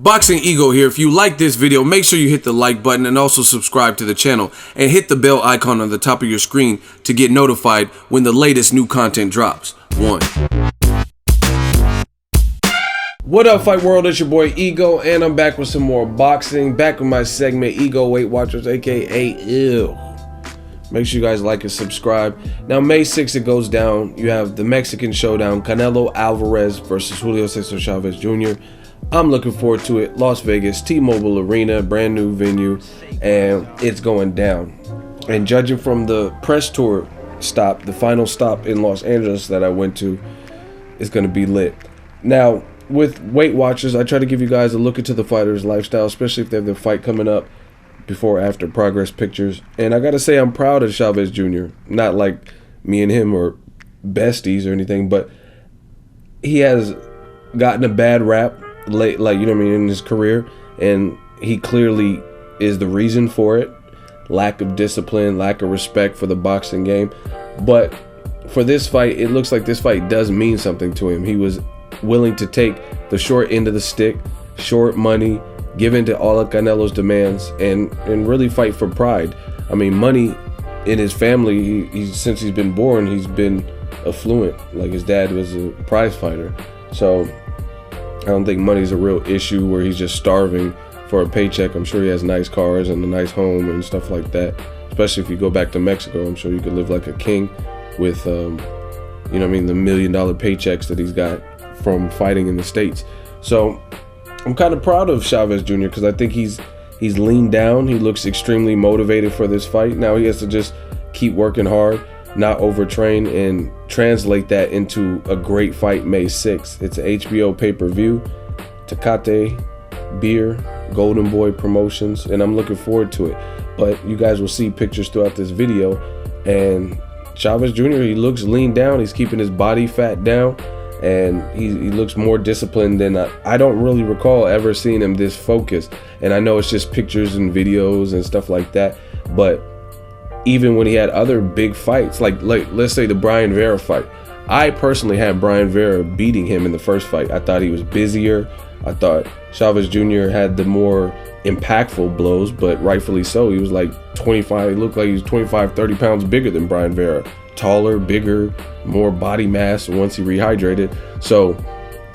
Boxing Ego here. If you like this video, make sure you hit the like button and also subscribe to the channel and hit the bell icon on the top of your screen to get notified when the latest new content drops. What up, Fight World? It's your boy Ego, and I'm back with some more boxing. Back with my segment, Ego Weight Watchers, aka Ew. Make sure you guys like and subscribe. Now, May 6th, it goes down. You have the Mexican showdown, Canelo Alvarez versus Julio Cesar Chavez Jr. I'm looking forward to it. Las Vegas, T-Mobile Arena, brand new venue, and it's going down. And judging from the press tour stop, the final stop in Los Angeles that I went to, is going to be lit. Now, with Weight Watchers, I try to give you guys a look into the fighter's lifestyle, especially if they have their fight coming up, before or after progress pictures. And I got to say, I'm proud of Chavez Jr. Not like me and him are besties or anything, but he has gotten a bad rap late, like, you know what I mean, in his career, and he clearly is the reason for it. Lack of discipline, lack of respect for the boxing game. But for this fight, it looks like this fight does mean something to him. He was willing to take the short end of the stick, short money, give in to all of Canelo's demands, and really fight for pride. I mean, money in his family, since he's been born, he's been affluent. Like, his dad was a prize fighter. So I don't think money's a real issue where he's just starving for a paycheck. I'm sure he has nice cars and a nice home and stuff like that. Especially if you go back to Mexico, I'm sure you could live like a king with, you know what I mean, the $1 million paychecks that he's got from fighting in the States. So I'm kind of proud of Chavez Jr. because I think he's leaned down. He looks extremely motivated for this fight. Now he has to just keep working hard, not overtrain, and translate that into a great fight May 6th. It's an HBO pay-per-view, Tecate Beer, Golden Boy Promotions, and I'm looking forward to it. But you guys will see pictures throughout this video, and Chavez Jr., he looks lean down. He's keeping his body fat down, and he looks more disciplined than I don't really recall ever seeing him this focused. And I know it's just pictures and videos and stuff like that, but even when he had other big fights, like let's say the Brian Vera fight, I personally had Brian Vera beating him in the first fight. I thought he was busier. I thought Chavez Jr. had the more impactful blows, but rightfully so. He was like 25, he looked like he was 25, 30 pounds bigger than Brian Vera. Taller, bigger, more body mass once he rehydrated. So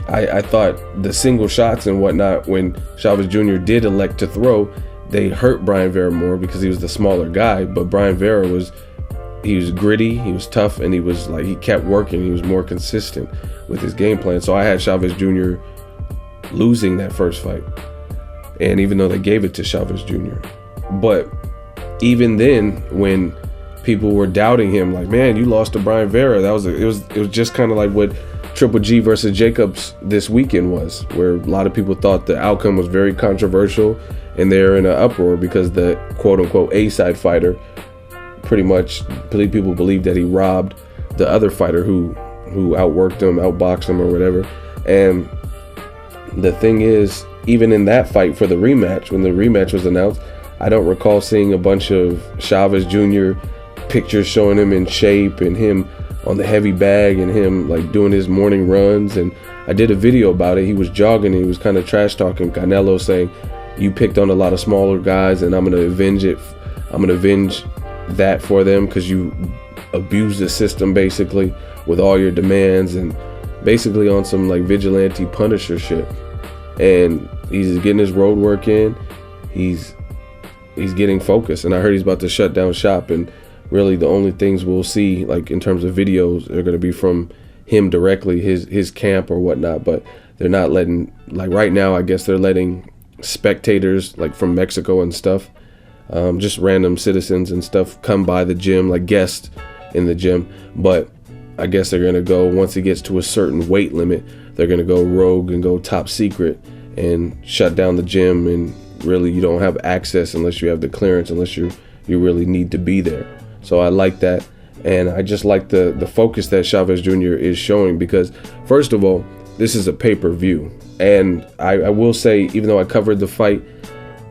I thought the single shots and whatnot, when Chavez Jr. did elect to throw, they hurt Brian Vera more because he was the smaller guy. But Brian Vera was gritty, he was tough, and he kept working. He was more consistent with his game plan. So I had Chavez Jr. losing that first fight, and even though they gave it to Chavez Jr. But even then, when people were doubting him, like, man, you lost to Brian Vera, it was just kind of like what Triple G versus Jacobs this weekend was, where a lot of people thought the outcome was very controversial, and they're in an uproar because the quote-unquote A-side fighter, pretty much people believe that he robbed the other fighter who outworked him, outboxed him, or whatever. And the thing is, even in that fight for the rematch, when the rematch was announced, I don't recall seeing a bunch of Chavez Jr. pictures showing him in shape and him on the heavy bag and him like doing his morning runs. And I did a video about it. He was jogging and he was kind of trash talking Canelo, saying, you picked on a lot of smaller guys and I'm going to avenge it. I'm going to avenge that for them because you abuse the system basically with all your demands, and basically on some like vigilante Punisher shit. And he's getting his road work in. He's getting focused, and I heard he's about to shut down shop, and really the only things we'll see like in terms of videos are going to be from him directly, his camp or whatnot. But they're not letting, like right now, I guess they're letting spectators like from Mexico and stuff, just random citizens and stuff, come by the gym, like guests in the gym. But I guess they're gonna go, once it gets to a certain weight limit, they're gonna go rogue and go top secret and shut down the gym, and really you don't have access unless you have the clearance, unless you really need to be there. So I like that, and I just like the focus that Chavez Jr. is showing, because first of all, this is a pay-per-view, and I will say, even though I covered the fight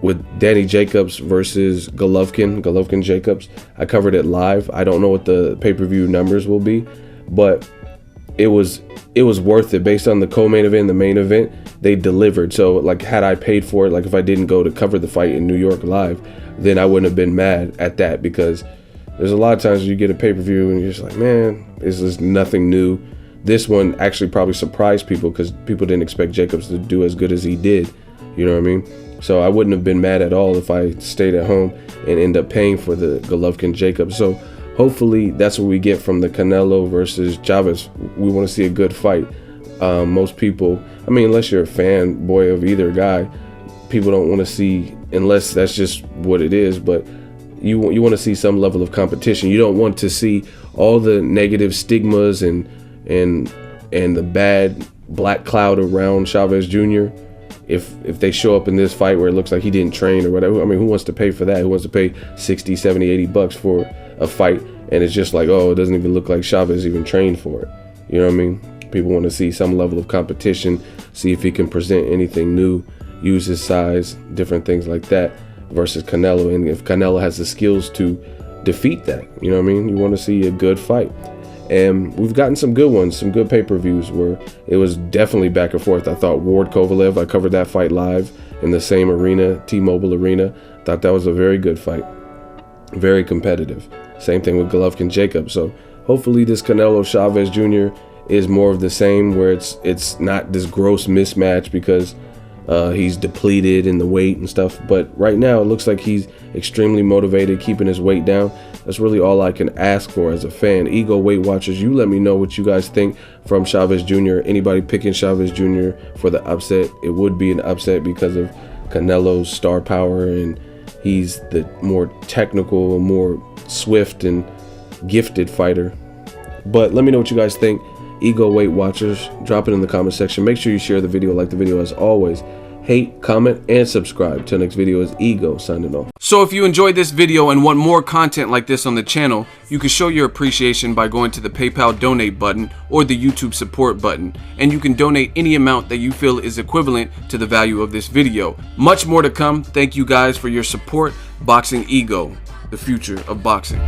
with Danny Jacobs versus Golovkin Jacobs, I covered it live. I don't know what the pay-per-view numbers will be, but it was worth it based on the co-main event, the main event. They delivered. So like, had I paid for it, like if I didn't go to cover the fight in New York live, then I wouldn't have been mad at that, because there's a lot of times you get a pay-per-view and you're just like, man, this is nothing new. This one actually probably surprised people because people didn't expect Jacobs to do as good as he did. You know what I mean? So I wouldn't have been mad at all if I stayed at home and end up paying for the Golovkin-Jacobs. So hopefully that's what we get from the Canelo versus Chavez. We want to see a good fight. Most people, I mean, unless you're a fanboy of either guy, people don't want to see, unless that's just what it is, but you want to see some level of competition. You don't want to see all the negative stigmas and the bad black cloud around Chavez Jr. If they show up in this fight where it looks like he didn't train or whatever. I mean, who wants to pay for that? Who wants to pay 60, 70, 80 bucks for a fight and it's just like, oh, it doesn't even look like Chavez even trained for it? You know what I mean? People want to see some level of competition, see if he can present anything new, use his size, different things like that, versus Canelo. And if Canelo has the skills to defeat that, you know what I mean? You want to see a good fight. And we've gotten some good ones, some good pay-per-views where it was definitely back and forth. I thought Ward Kovalev, I covered that fight live in the same arena, T-Mobile Arena. Thought that was a very good fight, very competitive. Same thing with Golovkin-Jacobs. So hopefully this Canelo Chavez Jr. is more of the same, where it's not this gross mismatch because he's depleted in the weight and stuff. But right now it looks like he's extremely motivated, keeping his weight down. That's really all I can ask for as a fan. Ego Weight Watchers, you let me know what you guys think from Chavez Jr. Anybody picking Chavez Jr. for the upset? It would be an upset because of Canelo's star power, and he's the more technical, more swift and gifted fighter. But let me know what you guys think. Ego Weight Watchers, drop it in the comment section. Make sure you share the video, like the video as always. Hate, comment, and subscribe. Till next video is Ego signing off. So if you enjoyed this video and want more content like this on the channel, you can show your appreciation by going to the PayPal donate button or the YouTube support button, and you can donate any amount that you feel is equivalent to the value of this video. Much more to come. Thank you guys for your support. Boxing Ego, the future of boxing.